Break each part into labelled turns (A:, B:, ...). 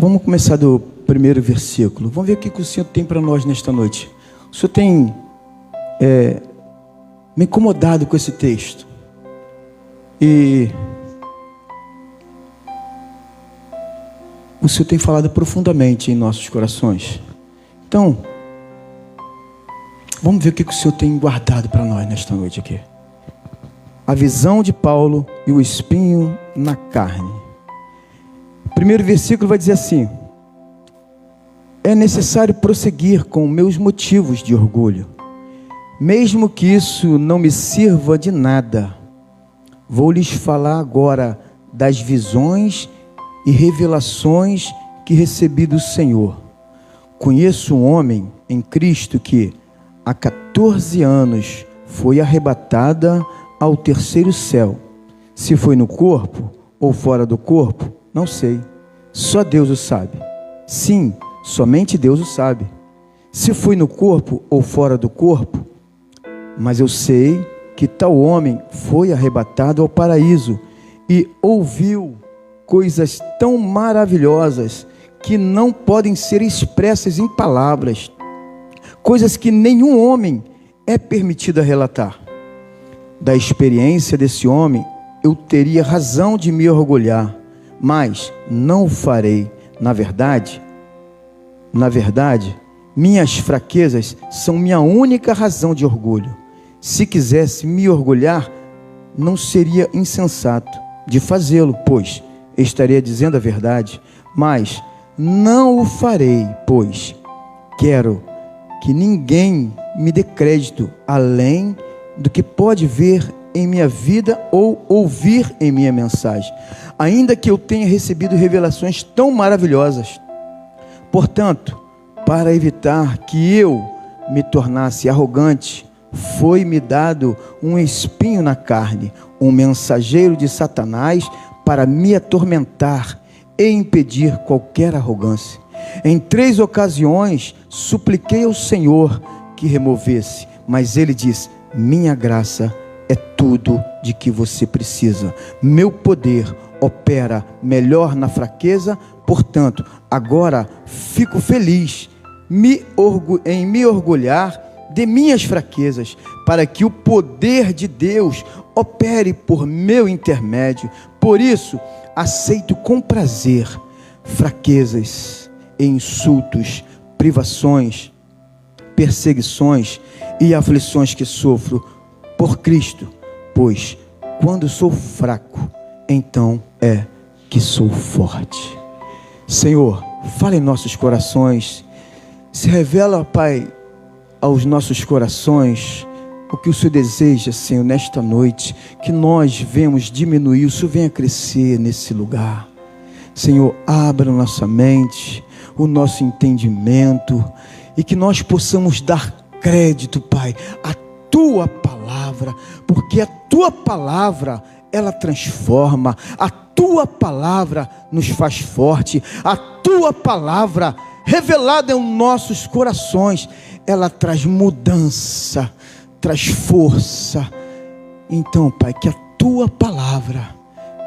A: Vamos começar do primeiro versículo. Vamos ver o que o Senhor tem para nós nesta noite. O Senhor tem me incomodado com esse texto. E o Senhor tem falado profundamente em nossos corações. Então, vamos ver o que o Senhor tem guardado para nós nesta noite aqui. A visão de Paulo e o espinho na carne. O primeiro versículo vai dizer assim: é necessário prosseguir com meus motivos de orgulho, mesmo que isso não me sirva de nada. Vou lhes falar agora das visões e revelações que recebi do Senhor. Conheço um homem em Cristo que há 14 anos foi arrebatada ao terceiro céu. Se foi no corpo ou fora do corpo, não sei. Só Deus o sabe. Sim, somente Deus o sabe. Se foi no corpo ou fora do corpo, mas eu sei que tal homem foi arrebatado ao paraíso e ouviu coisas tão maravilhosas que não podem ser expressas em palavras, coisas que nenhum homem é permitido a relatar. Da experiência desse homem, eu teria razão de me orgulhar, mas não o farei. Na verdade, minhas fraquezas são minha única razão de orgulho. Se quisesse me orgulhar, não seria insensato de fazê-lo, pois estaria dizendo a verdade, mas não o farei, pois quero que ninguém me dê crédito além do que pode ver em minha vida ou ouvir em minha mensagem, ainda que eu tenha recebido revelações tão maravilhosas. Portanto, para evitar que eu me tornasse arrogante, foi-me dado um espinho na carne, um mensageiro de Satanás para me atormentar e impedir qualquer arrogância. Em 3 ocasiões supliquei ao Senhor que removesse, mas ele disse: minha graça é tudo de que você precisa. Meu poder opera melhor na fraqueza. Portanto, agora fico feliz em me orgulhar de minhas fraquezas, para que o poder de Deus opere por meu intermédio. Por isso, aceito com prazer fraquezas e insultos, privações, perseguições e aflições que sofro por Cristo, pois quando sou fraco, então é que sou forte. Senhor, fala em nossos corações, se revela, Pai, aos nossos corações o que o Senhor deseja, Senhor, nesta noite, que nós venhamos diminuir, o Senhor venha crescer nesse lugar. Senhor, abra nossa mente, o nosso entendimento, e que nós possamos dar crédito, Pai, à Tua palavra, porque a Tua palavra, ela transforma, a Tua palavra nos faz forte, a Tua palavra revelada em nossos corações, ela traz mudança, traz força. Então, Pai, que a Tua palavra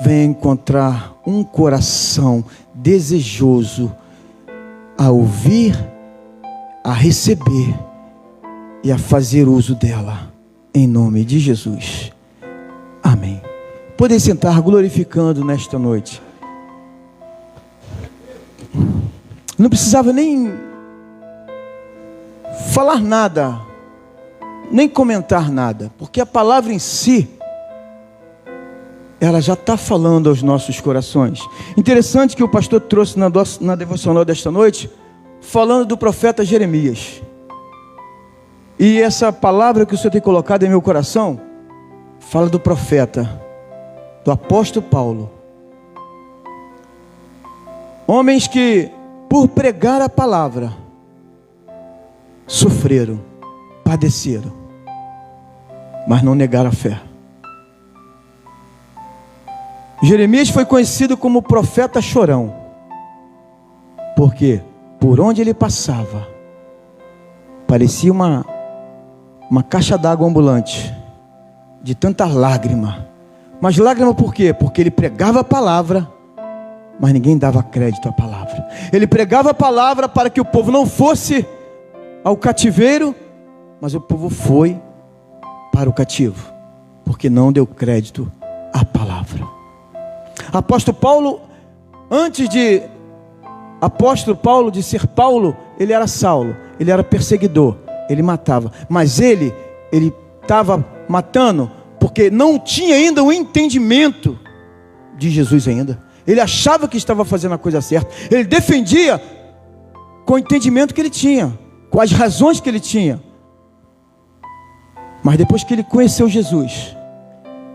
A: venha encontrar um coração desejoso a ouvir, a receber e a fazer uso dela, em nome de Jesus. Amém. Podem sentar, glorificando nesta noite. Não precisava nem falar nada, nem comentar nada, porque a palavra em si, ela já está falando aos nossos corações. Interessante que o pastor trouxe na devocional desta noite, falando do profeta Jeremias. E essa palavra que o Senhor tem colocado em meu coração, fala do profeta, do apóstolo Paulo. Homens que, por pregar a palavra, sofreram, padeceram, mas não negaram a fé. Jeremias foi conhecido como profeta chorão, porque por onde ele passava, parecia uma caixa d'água ambulante, de tanta lágrima. Mas lágrima por quê? Porque ele pregava a palavra mas ninguém dava crédito à palavra. Ele pregava a palavra para que o povo não fosse ao cativeiro, mas o povo foi para o cativo, porque não deu crédito à palavra. Apóstolo Paulo, antes de apóstolo Paulo, de ser Paulo, ele era Saulo, ele era perseguidor, ele matava, mas ele estava matando porque não tinha ainda o entendimento de Jesus ainda. Ele achava que estava fazendo a coisa certa, ele defendia com o entendimento que ele tinha, com as razões que ele tinha. Mas depois que ele conheceu Jesus,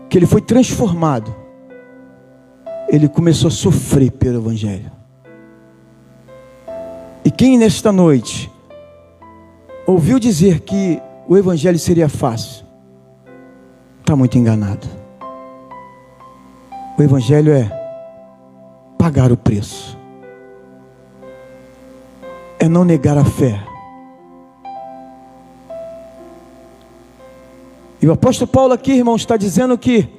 A: que ele foi transformado, ele começou a sofrer pelo Evangelho. E quem nesta noite ouviu dizer que o Evangelho seria fácil, está muito enganado. O Evangelho é pagar o preço, é não negar a fé. E o apóstolo Paulo aqui, irmãos, está dizendo que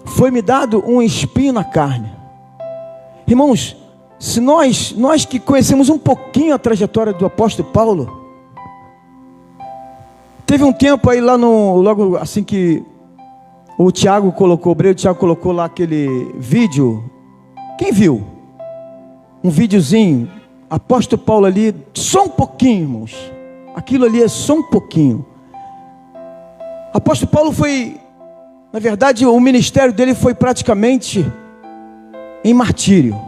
A: foi-me dado um espinho na carne. Irmãos, se nós que conhecemos um pouquinho a trajetória do apóstolo Paulo, teve um tempo aí lá logo assim que o Tiago colocou, o Breu Tiago colocou lá aquele vídeo. Quem viu? Um videozinho, apóstolo Paulo ali, só um pouquinho, irmãos. Aquilo ali é só um pouquinho. Apóstolo Paulo foi, na verdade, o ministério dele foi praticamente em martírio,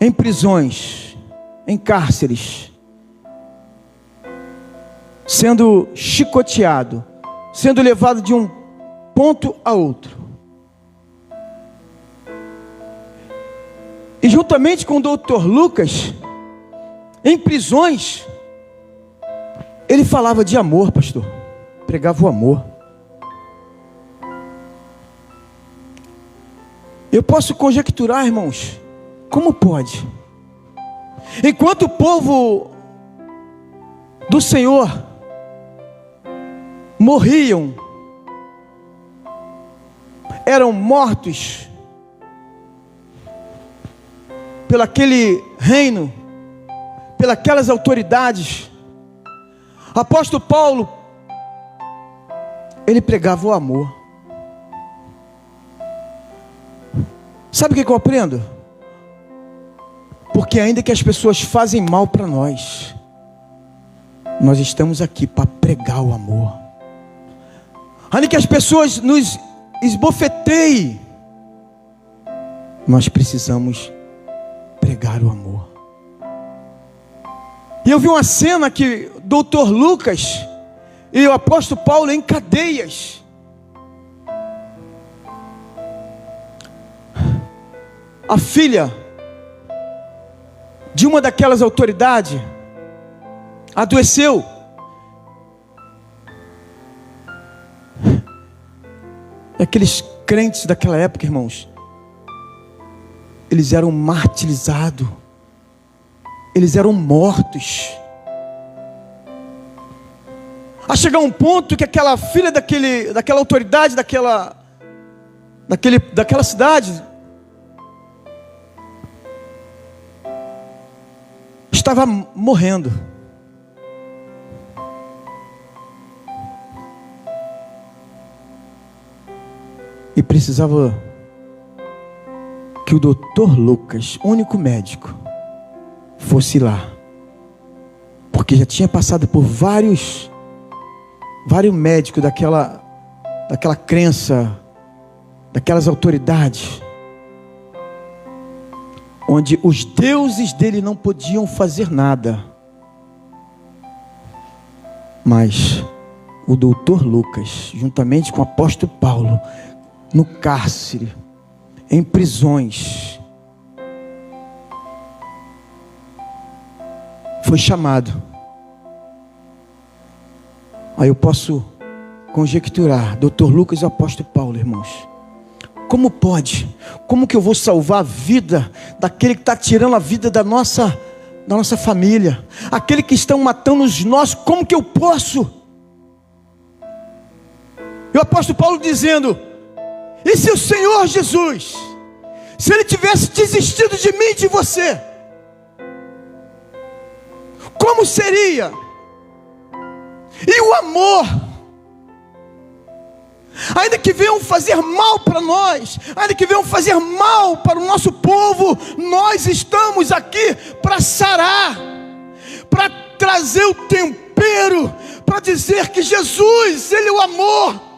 A: em prisões, em cárceres, sendo chicoteado, sendo levado de um ponto a outro. E juntamente com o doutor Lucas, em prisões, ele falava de amor, pastor, pregava o amor. Eu posso conjecturar, irmãos, como pode? Enquanto o povo do Senhor morriam, eram mortos pelaquele reino, pelas autoridades, apóstolo Paulo, ele pregava o amor. Sabe o que eu aprendo? Porque ainda que as pessoas fazem mal para nós, nós estamos aqui para pregar o amor. Ainda que as pessoas nos esbofeteiem, nós precisamos pregar o amor. E eu vi uma cena que o doutor Lucas e o apóstolo Paulo em cadeias. A filha de uma daquelas autoridades adoeceu. Aqueles crentes daquela época, irmãos, eles eram martirizados, eles eram mortos. A chegar um ponto que aquela filha daquela autoridade, daquela cidade, estava morrendo. E precisava que o doutor Lucas, único médico, fosse lá. Porque já tinha passado por vários médicos daquela crença, daquelas autoridades, onde os deuses dele não podiam fazer nada. Mas o doutor Lucas, juntamente com o apóstolo Paulo, no cárcere, em prisões, foi chamado. Aí eu posso conjecturar, doutor Lucas e o apóstolo Paulo, irmãos, como pode? Como que eu vou salvar a vida daquele que está tirando a vida da nossa família? Aquele que estão matando os nossos, como que eu posso? E o apóstolo Paulo dizendo: e se o Senhor Jesus se Ele tivesse desistido de mim e de você, como seria? E o amor, ainda que venham fazer mal para nós, ainda que venham fazer mal para o nosso povo, nós estamos aqui para sarar, para trazer o tempero, para dizer que Jesus, Ele é o amor.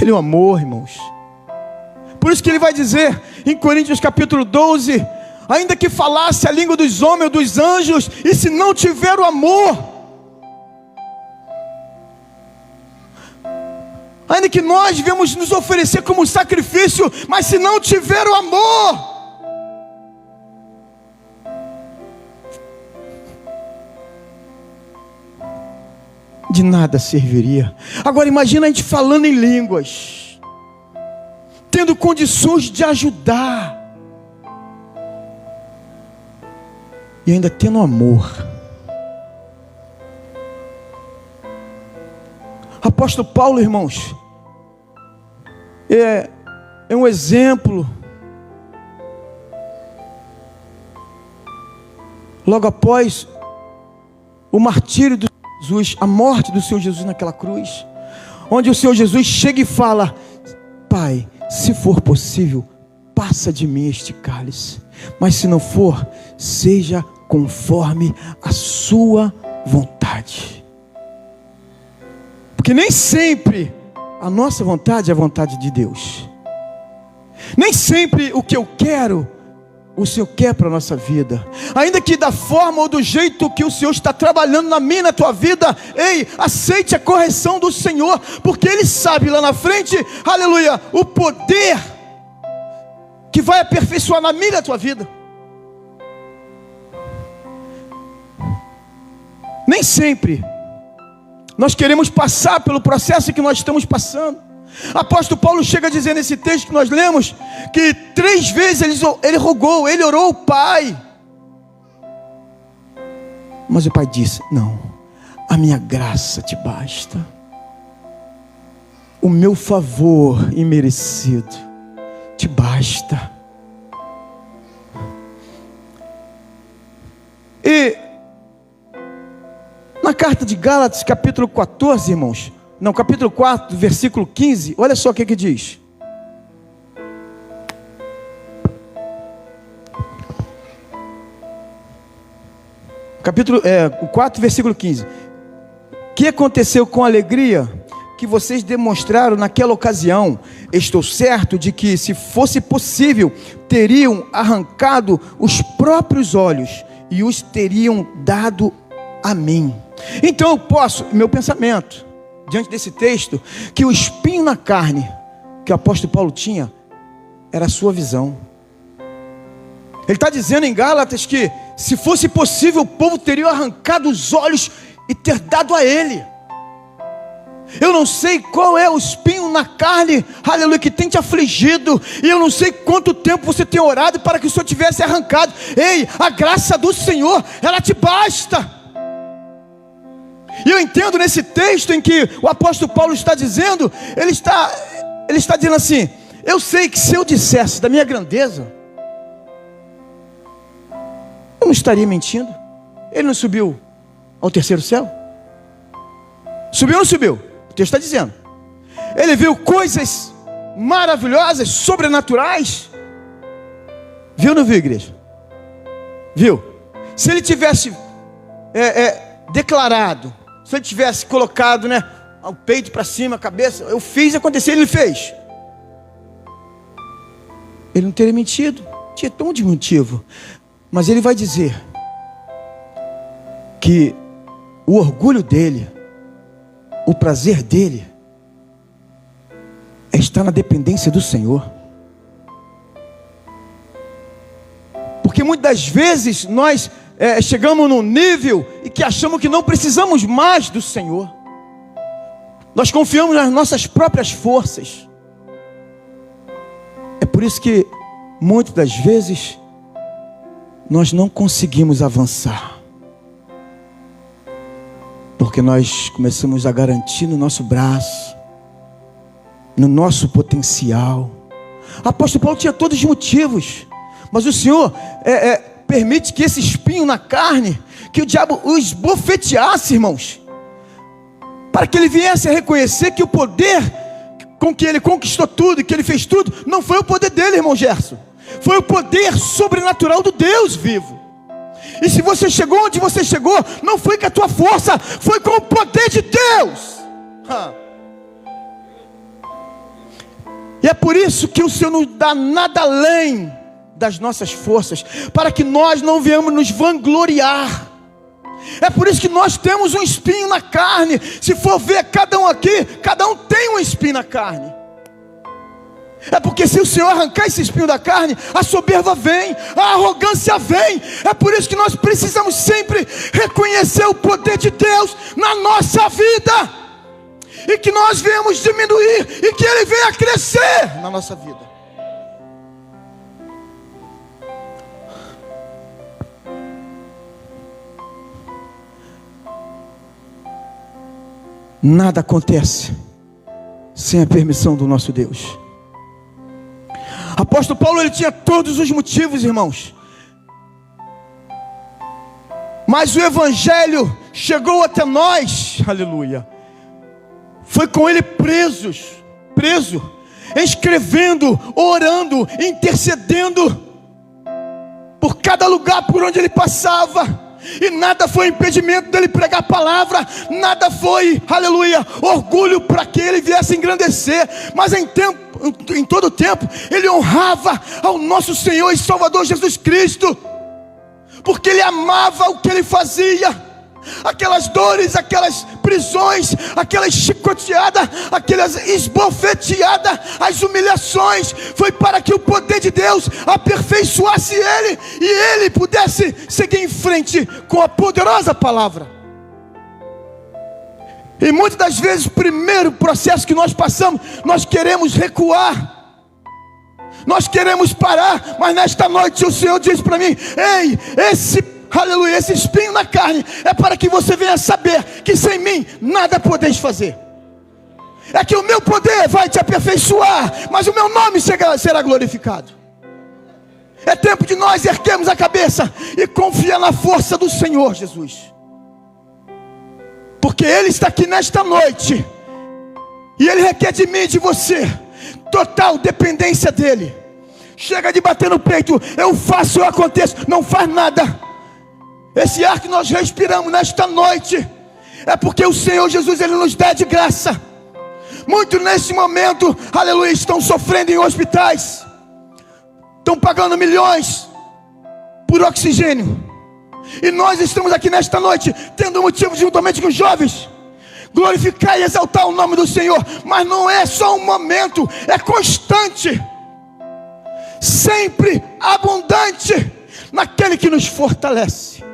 A: Ele é o amor, irmãos. Por isso que ele vai dizer em Coríntios capítulo 12, ainda que falasse a língua dos homens ou dos anjos, e se não tiver o amor, ainda que nós devemos nos oferecer como sacrifício, mas se não tiver o amor, de nada serviria. Agora imagina a gente falando em línguas, tendo condições de ajudar, e ainda tendo amor. Apóstolo Paulo, irmãos, é um exemplo. Logo após o martírio de Jesus, a morte do Senhor Jesus naquela cruz, onde o Senhor Jesus chega e fala: Pai, se for possível, passa de mim este cálice, mas se não for, seja conforme a sua vontade. Porque nem sempre a nossa vontade é a vontade de Deus. Nem sempre o que eu quero, o Senhor quer para a nossa vida. Ainda que da forma ou do jeito que o Senhor está trabalhando na minha e na tua vida, ei, aceite a correção do Senhor, porque Ele sabe lá na frente, aleluia, o poder que vai aperfeiçoar na minha e na tua vida. Nem sempre nós queremos passar pelo processo que nós estamos passando. Apóstolo Paulo chega a dizer nesse texto que nós lemos, que 3 vezes ele rogou, ele orou ao Pai, mas o Pai disse: não, a minha graça te basta, o meu favor imerecido te basta. E na carta de Gálatas, capítulo 14, irmãos, não, capítulo 4, versículo 15, olha só o que diz. Capítulo 4, versículo 15. Que aconteceu com a alegria que vocês demonstraram naquela ocasião? Estou certo de que, se fosse possível, teriam arrancado os próprios olhos e os teriam dado a mim. Então eu posso, meu pensamento diante desse texto, que o espinho na carne que o apóstolo Paulo tinha era a sua visão. Ele está dizendo em Gálatas que, se fosse possível, o povo teria arrancado os olhos e ter dado a ele. Eu não sei qual é o espinho na carne, aleluia, que tem te afligido, e eu não sei quanto tempo você tem orado para que o Senhor tivesse arrancado. Ei, a graça do Senhor, ela te basta. E eu entendo nesse texto em que o apóstolo Paulo está dizendo, ele está dizendo assim: eu sei que se eu dissesse da minha grandeza, eu não estaria mentindo. Ele não subiu ao terceiro céu? Subiu ou não subiu? O texto está dizendo. Ele viu coisas maravilhosas, sobrenaturais. Viu ou não viu, igreja? Viu? Se ele tivesse declarado, se ele tivesse colocado, o peito para cima, a cabeça, eu fiz acontecer, ele fez, ele não teria mentido, tinha tom de motivo. Mas ele vai dizer que o orgulho dele, o prazer dele, é estar na dependência do Senhor. Porque muitas das vezes nós chegamos num nível e que achamos que não precisamos mais do Senhor. Nós confiamos nas nossas próprias forças. É por isso que muitas das vezes nós não conseguimos avançar. Porque nós começamos a garantir no nosso braço, no nosso potencial. O apóstolo Paulo tinha todos os motivos, mas o Senhor permite que esse espinho na carne, que o diabo o esbofeteasse, irmãos, para que ele viesse a reconhecer que o poder com que ele conquistou tudo e que ele fez tudo, não foi o poder dele, irmão Gerson, foi o poder sobrenatural do Deus vivo. E se você chegou onde você chegou, não foi com a tua força, foi com o poder de Deus. E é por isso que o Senhor não dá nada além das nossas forças, para que nós não venhamos nos vangloriar. É por isso que nós temos um espinho na carne. Se for ver cada um aqui, cada um tem um espinho na carne. É porque se o Senhor arrancar esse espinho da carne, a soberba vem, a arrogância vem. É por isso que nós precisamos sempre reconhecer o poder de Deus na nossa vida, e que nós venhamos diminuir e que Ele venha crescer na nossa vida. Nada acontece sem a permissão do nosso Deus. Apóstolo Paulo, ele tinha todos os motivos, irmãos, mas o Evangelho chegou até nós, aleluia, foi com ele preso, escrevendo, orando, intercedendo, por cada lugar por onde ele passava, e nada foi impedimento dele pregar a palavra, nada foi, aleluia, orgulho para que ele viesse engrandecer, mas em todo tempo, ele honrava ao nosso Senhor e Salvador Jesus Cristo, porque ele amava o que ele fazia. Aquelas dores, aquelas prisões, aquelas chicoteadas, aquelas esbofeteadas, as humilhações, foi para que o poder de Deus aperfeiçoasse ele, e ele pudesse seguir em frente com a poderosa palavra. E muitas das vezes, o primeiro processo que nós passamos, nós queremos recuar, nós queremos parar, mas nesta noite o Senhor diz para mim: ei, aleluia, esse espinho na carne é para que você venha saber que sem mim nada podeis fazer. É que o meu poder vai te aperfeiçoar, mas o meu nome será glorificado. É tempo de nós erguermos a cabeça e confiar na força do Senhor Jesus, porque Ele está aqui nesta noite, e Ele requer de mim e de você total dependência dEle. Chega de bater no peito, eu faço, eu aconteço, não faz nada. Esse ar que nós respiramos nesta noite é porque o Senhor Jesus, Ele nos dá de graça. Muitos nesse momento, aleluia, estão sofrendo em hospitais, estão pagando milhões por oxigênio, e nós estamos aqui nesta noite tendo motivo, juntamente com os jovens, glorificar e exaltar o nome do Senhor. Mas não é só um momento, é constante, sempre abundante naquele que nos fortalece.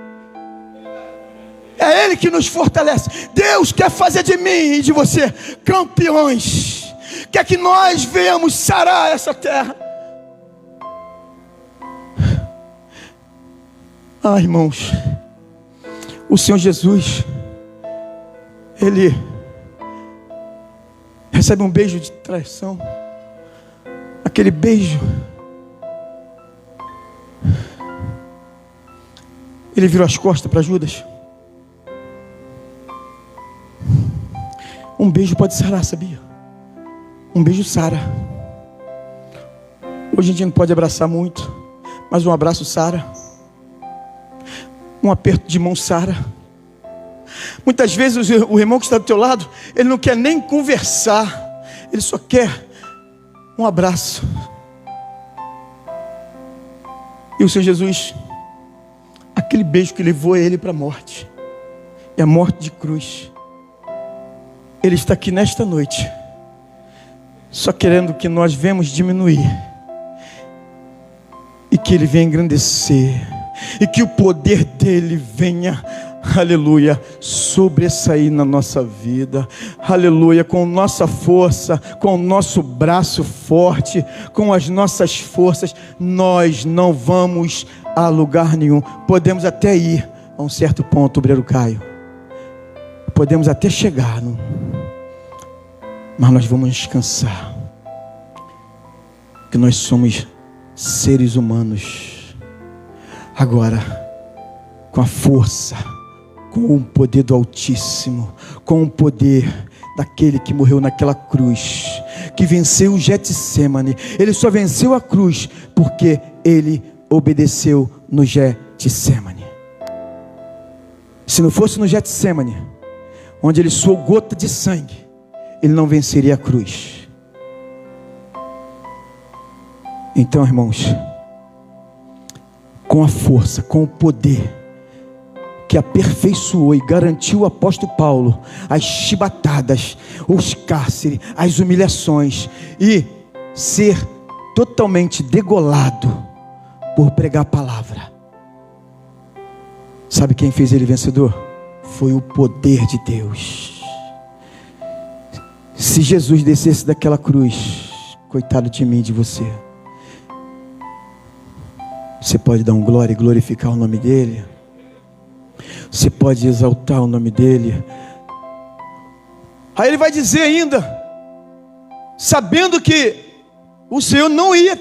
A: É Ele que nos fortalece. Deus quer fazer de mim e de você campeões, quer que nós venhamos sarar essa terra. Irmãos, o Senhor Jesus, Ele recebe um beijo de traição, aquele beijo, Ele virou as costas para Judas. Um beijo pode sarar, sabia? Um beijo sara. Hoje a gente não pode abraçar muito, mas um abraço sara. Um aperto de mão sara. Muitas vezes o irmão que está do teu lado, ele não quer nem conversar, ele só quer um abraço. E o Senhor Jesus, aquele beijo que levou ele para a morte, e a morte de cruz, Ele está aqui nesta noite, só querendo que nós venhamos diminuir, e que Ele venha engrandecer, e que o poder dEle venha, aleluia, sobressair na nossa vida, aleluia, com nossa força, com o nosso braço forte, com as nossas forças, nós não vamos a lugar nenhum. Podemos até ir a um certo ponto, obreiro Caio, Podemos até chegar, mas nós vamos descansar, que nós somos seres humanos. Agora, com a força, com o poder do Altíssimo, com o poder daquele que morreu naquela cruz, que venceu o Getsemane. Ele só venceu a cruz porque ele obedeceu no Getsemane. Se não fosse no Getsemane, onde ele suou gota de sangue, ele não venceria a cruz. Então, irmãos, com a força, com o poder que aperfeiçoou e garantiu o apóstolo Paulo as chibatadas, os cárceres, as humilhações, e ser totalmente degolado por pregar a palavra. Sabe quem fez ele vencedor? Foi o poder de Deus. Se Jesus descesse daquela cruz, coitado de mim e de você, você pode dar um glória e glorificar o nome dele? Você pode exaltar o nome dele? Aí ele vai dizer ainda, sabendo que o Senhor não ia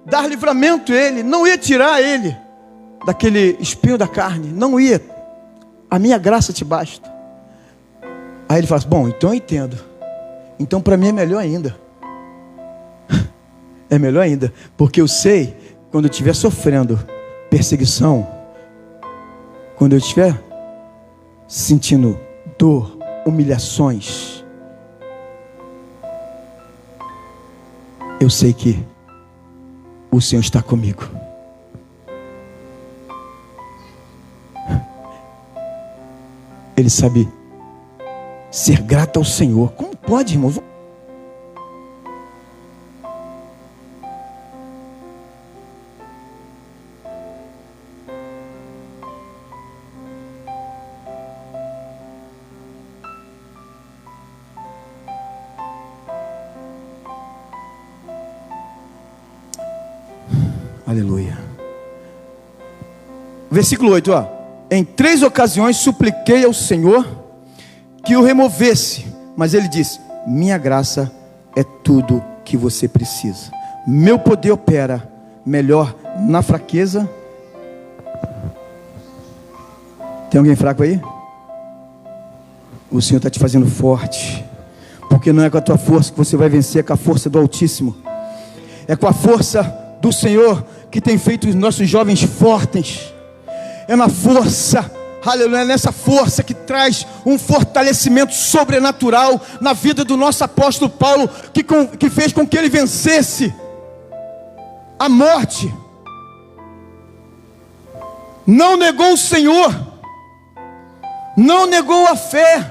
A: dar livramento a ele, não ia tirar ele daquele espinho da carne, não ia. A minha graça te basta. Aí ele fala, bom, então eu entendo. Então para mim é melhor ainda. É melhor ainda, porque eu sei, quando eu estiver sofrendo perseguição, quando eu estiver sentindo dor, humilhações, eu sei que o Senhor está comigo. Ele sabe ser grato ao Senhor. Como pode, irmão? Aleluia. Versículo 8, ó. Em 3 ocasiões supliquei ao Senhor que o removesse, mas ele disse, minha graça é tudo que você precisa. Meu poder opera melhor na fraqueza. Tem alguém fraco aí? O Senhor está te fazendo forte, porque não é com a tua força que você vai vencer, é com a força do Altíssimo. É com a força do Senhor que tem feito os nossos jovens fortes. É na força, aleluia, é nessa força que traz um fortalecimento sobrenatural na vida do nosso apóstolo Paulo, que fez com que ele vencesse a morte. Não negou o Senhor, não negou a fé,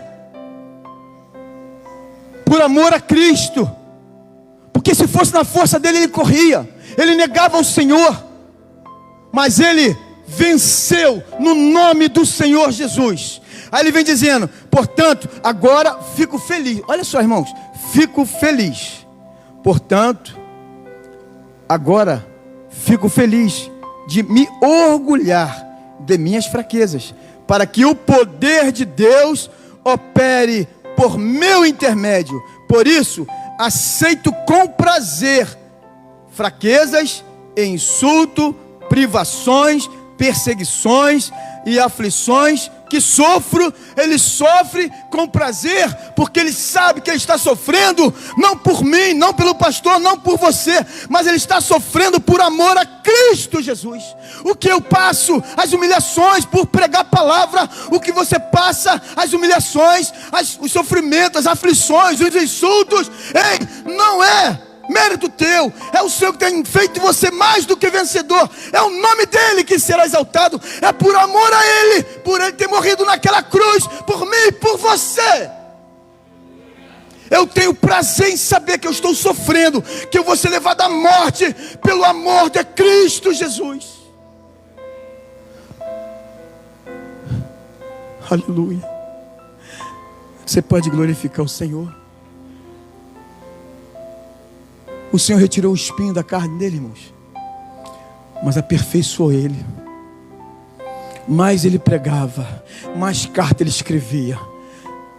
A: por amor a Cristo. Porque se fosse na força dele, ele corria, ele negava o Senhor, mas ele venceu no nome do Senhor Jesus. Aí ele vem dizendo, portanto, agora fico feliz. Olha só, irmãos, fico feliz. Portanto, agora fico feliz de me orgulhar de minhas fraquezas, para que o poder de Deus opere por meu intermédio. Por isso, aceito com prazer fraquezas e insulto, privações, perseguições e aflições que sofro. Ele sofre com prazer, porque ele sabe que ele está sofrendo, não por mim, não pelo pastor, não por você, mas ele está sofrendo por amor a Cristo Jesus. O que eu passo, as humilhações por pregar a palavra, o que você passa, as humilhações, os sofrimentos, as aflições, os insultos, ei, não é mérito teu, é o Senhor que tem feito você mais do que vencedor. É o nome dele que será exaltado. É por amor a ele, por ele ter morrido naquela cruz, por mim e por você. Eu tenho prazer em saber que eu estou sofrendo, que eu vou ser levado à morte pelo amor de Cristo Jesus. Aleluia. Você pode glorificar o Senhor. O Senhor retirou o espinho da carne dele, irmãos, mas aperfeiçoou ele. Mais ele pregava, mais carta ele escrevia,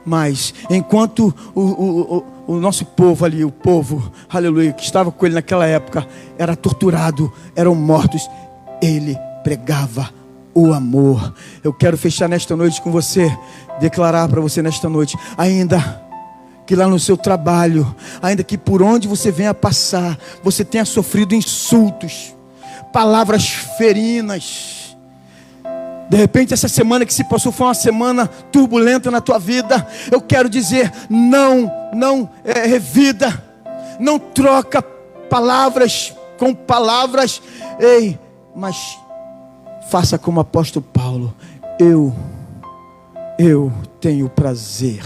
A: Mas enquanto o nosso povo ali, o povo, aleluia, que estava com ele naquela época, era torturado, eram mortos, ele pregava o amor. Eu quero fechar nesta noite com você, declarar para você nesta noite, ainda que lá no seu trabalho, ainda que por onde você venha passar, você tenha sofrido insultos, palavras ferinas. De repente essa semana que se passou foi uma semana turbulenta na tua vida. Eu quero dizer, não revida, não troca palavras com palavras, mas faça como o apóstolo Paulo. Eu tenho prazer,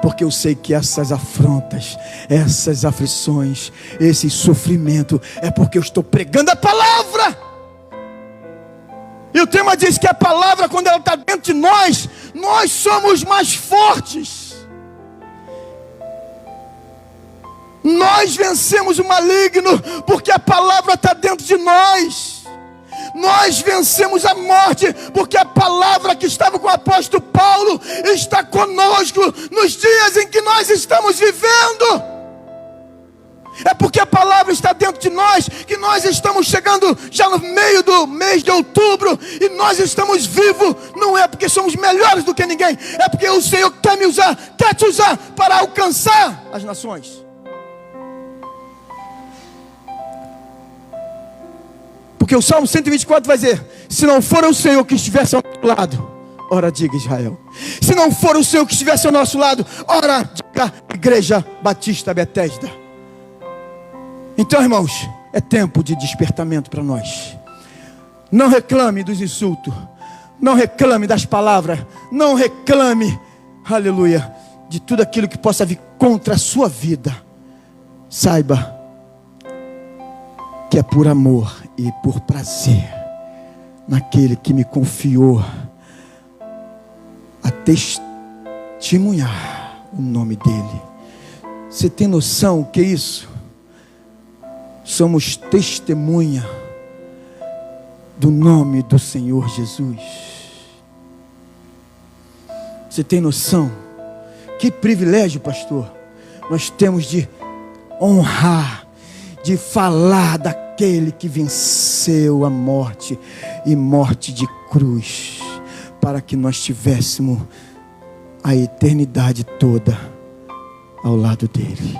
A: porque eu sei que essas afrontas, essas aflições, esse sofrimento, é porque eu estou pregando a palavra. E o tema diz que a palavra, quando ela está dentro de nós somos mais fortes. Nós vencemos o maligno, porque a palavra está dentro de nós. Nós vencemos a morte, porque a palavra que estava com o apóstolo Paulo está conosco nos dias em que nós estamos vivendo. É porque a palavra está dentro de nós que nós estamos chegando já no meio do mês de outubro e nós estamos vivos. Não é porque somos melhores do que ninguém, é porque o Senhor quer me usar, quer te usar para alcançar as nações. Porque o Salmo 124 vai dizer: se não for o Senhor que estivesse ao nosso lado, ora diga Israel. Se não for o Senhor que estivesse ao nosso lado, ora diga Igreja Batista Betesda. Então, irmãos, é tempo de despertamento para nós. Não reclame dos insultos, não reclame das palavras, não reclame, aleluia, de tudo aquilo que possa vir contra a sua vida. Saiba que é por amor e por prazer naquele que me confiou a testemunhar o nome dele. Você tem noção o que é isso? Somos testemunha do nome do Senhor Jesus. Você tem noção? Que privilégio, pastor, nós temos de honrar, de falar daquele que venceu a morte e morte de cruz, para que nós tivéssemos a eternidade toda ao lado dele.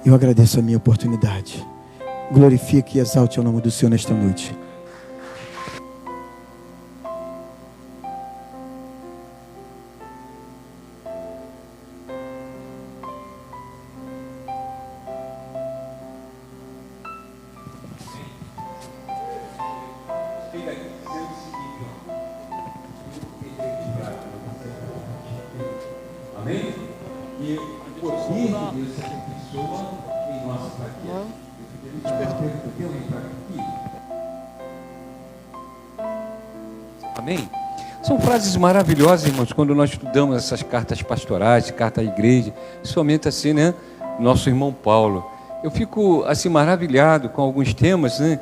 A: Eu agradeço a minha oportunidade. Glorifique e exalte o nome do Senhor nesta noite.
B: Amém? E o poder de Deus se aperfeiçoa em nossa fraqueza. Amém? São frases maravilhosas, irmãos, quando nós estudamos essas cartas pastorais, carta à igreja, principalmente assim, né? Nosso irmão Paulo. Eu fico assim maravilhado com alguns temas, né?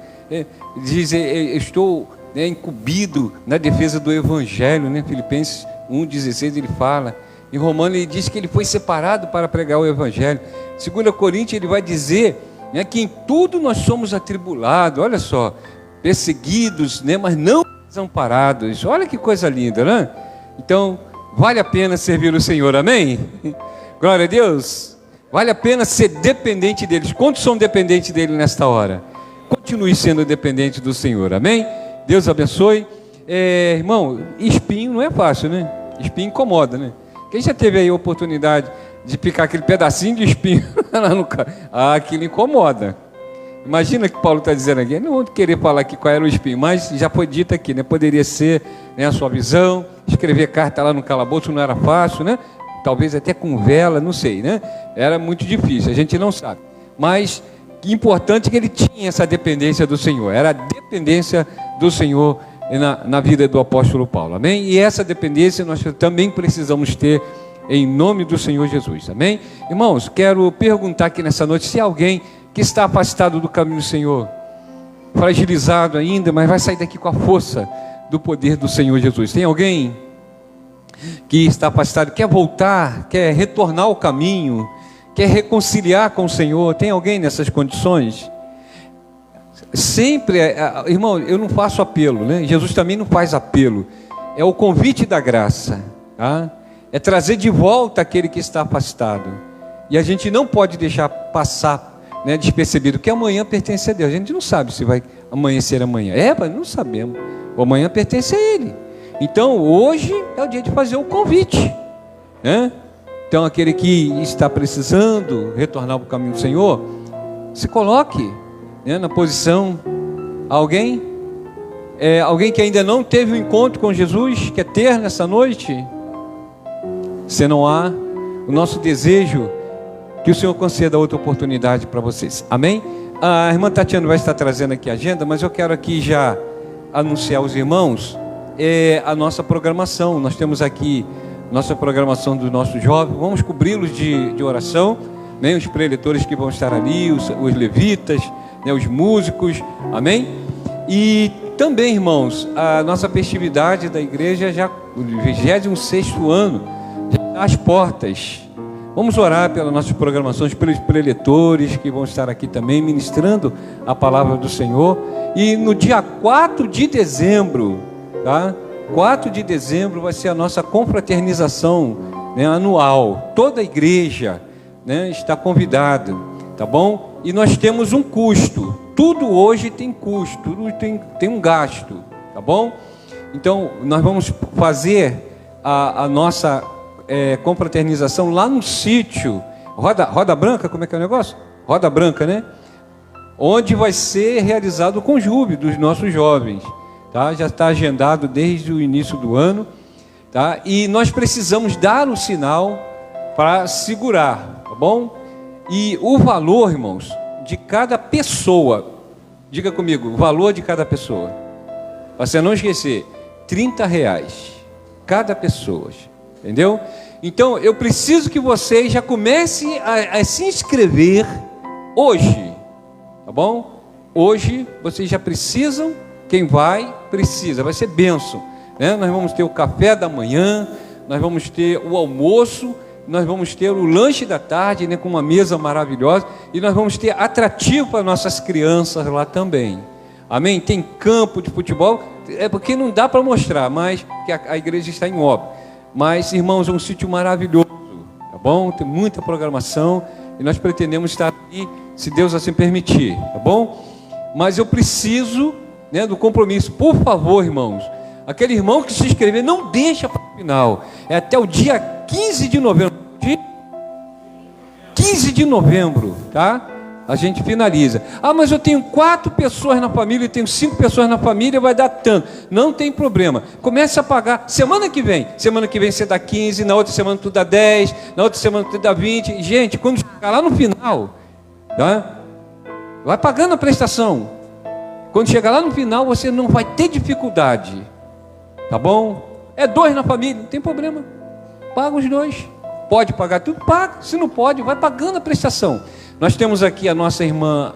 B: Diz, estou incumbido na defesa do Evangelho, né? Filipenses 1,16 ele fala. Em Romanos ele diz que ele foi separado para pregar o Evangelho. 2 Coríntios ele vai dizer, né, que em tudo nós somos atribulados, olha só, perseguidos, né, mas não desamparados. Olha que coisa linda, né? Então, vale a pena servir o Senhor, amém? Glória a Deus. Vale a pena ser dependente deles. Quantos são dependentes dele nesta hora? Continue sendo dependente do Senhor, amém? Deus abençoe. Irmão, espinho não é fácil, né? Espinho incomoda, né? Quem já teve aí a oportunidade de picar aquele pedacinho de espinho lá no carro? Ah, aquilo incomoda. Imagina o que Paulo está dizendo aqui. Eu não vou querer falar aqui qual era o espinho, mas já foi dito aqui, né? Poderia ser, né, a sua visão, escrever carta lá no calabouço não era fácil, né? Talvez até com vela, não sei, né? Era muito difícil, a gente não sabe. Mas o importante é que ele tinha essa dependência do Senhor. Era a dependência do Senhor na vida do apóstolo Paulo, amém? E essa dependência nós também precisamos ter em nome do Senhor Jesus, amém? Irmãos, quero perguntar aqui nessa noite se alguém que está afastado do caminho do Senhor, fragilizado ainda, mas vai sair daqui com a força do poder do Senhor Jesus. Tem alguém? que está afastado, quer voltar, quer retornar ao caminho, quer reconciliar com o Senhor. Tem alguém nessas condições? Sempre, irmão, eu não faço apelo, né? Jesus também não faz apelo. É o convite da graça, tá? É trazer de volta aquele que está afastado. E a gente não pode deixar passar, né, despercebido, que amanhã pertence a Deus. A gente não sabe se vai amanhecer amanhã. Mas não sabemos. O amanhã pertence a Ele. Então, hoje é o dia de fazer o convite, né? Então, aquele que está precisando retornar para o caminho do Senhor, se coloque, né, na posição. Alguém que ainda não teve um encontro com Jesus, quer ter nessa noite? Se não há, o nosso desejo que o Senhor conceda outra oportunidade para vocês. Amém? A irmã Tatiana vai estar trazendo aqui a agenda, mas eu quero aqui já anunciar aos irmãos a nossa programação. Nós temos aqui nossa programação dos nossos jovens. Vamos cobri-los de oração, né? Os preletores que vão estar ali, os levitas, né? Os músicos. Amém? E também, irmãos, a nossa festividade da igreja, já o 26º ano, já está às portas. Vamos orar pelas nossas programações, pelos preletores que vão estar aqui também ministrando a palavra do Senhor. E no dia 4 de dezembro, tá? 4 de dezembro vai ser a nossa confraternização, né, anual. Toda a igreja, né, está convidada, tá bom? E nós temos um custo. Tudo hoje tem custo, tudo tem um gasto, tá bom? Então, nós vamos fazer a nossa confraternização lá no sítio Roda Branca, como é que é o negócio? Roda Branca, né? Onde vai ser realizado o conjúbio dos nossos jovens, tá? Já está agendado desde o início do ano, tá? E nós precisamos dar o sinal para segurar, tá bom? E o valor, irmãos, de cada pessoa, diga comigo, o valor de cada pessoa, para você não esquecer, R$30, cada pessoa, entendeu? Então, eu preciso que vocês já comecem a se inscrever hoje, tá bom? Hoje, vocês já precisam, quem vai ser bênção, né? Nós vamos ter o café da manhã, nós vamos ter o almoço, nós vamos ter o lanche da tarde, né, com uma mesa maravilhosa, e nós vamos ter atrativo para nossas crianças lá também. Amém? Tem campo de futebol, porque não dá para mostrar, mas que a igreja está em obra. Mas, irmãos, é um sítio maravilhoso, tá bom? Tem muita programação e nós pretendemos estar aqui, se Deus assim permitir, tá bom? Mas eu preciso, né, do compromisso. Por favor, irmãos, aquele irmão que se inscrever, não deixa para o final. É até o dia 15 de novembro. 15 de novembro, tá? A gente finaliza. Mas eu tenho 4 pessoas na família, eu tenho 5 pessoas na família, vai dar tanto. Não tem problema. Comece a pagar. Semana que vem você dá 15, na outra semana tu dá 10, na outra semana tu dá 20. Gente, quando chegar lá no final, tá? Vai pagando a prestação. Quando chegar lá no final, você não vai ter dificuldade. Tá bom? É 2 na família, não tem problema. Paga os 2. Pode pagar tudo? Paga. Se não pode, vai pagando a prestação. Nós temos aqui a nossa irmã